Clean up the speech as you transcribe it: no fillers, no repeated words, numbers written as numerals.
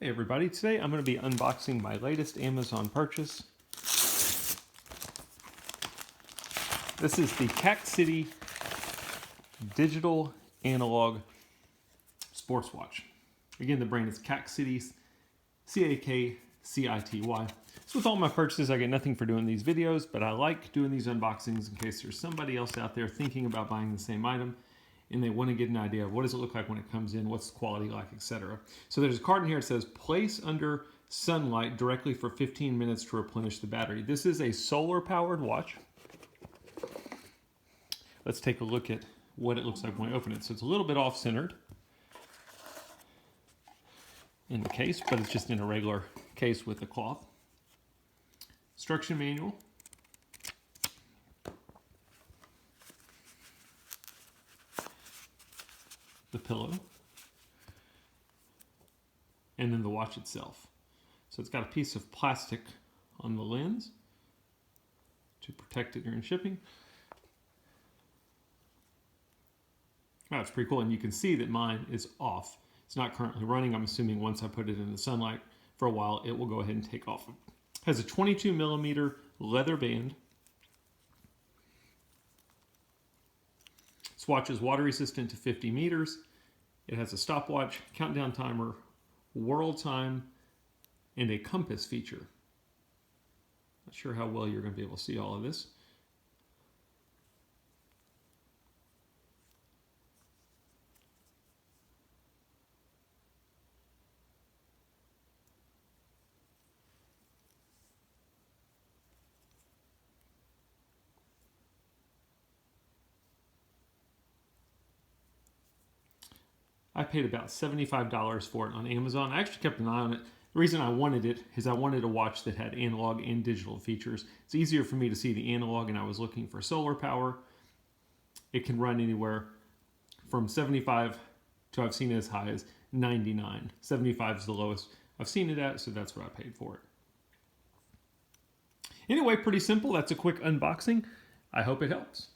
Hey everybody, today I'm going to be unboxing my latest Amazon purchase. This is the CakCity digital analog sports watch. Again, the brand is CakCity, C-A-K-C-I-T-Y. So with all my purchases, I get nothing for doing these videos, but I like doing these unboxings in case there's somebody else out there thinking about buying the same item and they want to get an idea of what does it look like when it comes in, what's the quality like, etc. So there's a card in here that says, place under sunlight directly for 15 minutes to replenish the battery. This is a solar-powered watch. Let's take a look at what it looks like when I open it. So it's a little bit off-centered in the case, but it's just in a regular case with a cloth. Instruction manual. The pillow, and then the watch itself. So it's got a piece of plastic on the lens to protect it during shipping. Oh, it's pretty cool, and you can see that mine is off. It's not currently running. I'm assuming once I put it in the sunlight for a while, it will go ahead and take off. It has a 22 millimeter leather band. This watch is water resistant to 50 meters. It has a stopwatch, countdown timer, world time, and a compass feature. Not sure how well you're going to be able to see all of this. I paid about $75 for it on Amazon. I actually kept an eye on it. The reason I wanted it is I wanted a watch that had analog and digital features. It's easier for me to see the analog, and I was looking for solar power. It can run anywhere from 75 to I've seen it as high as 99. 75 is the lowest I've seen it at, so that's what I paid for it. Anyway, pretty simple. That's a quick unboxing. I hope it helps.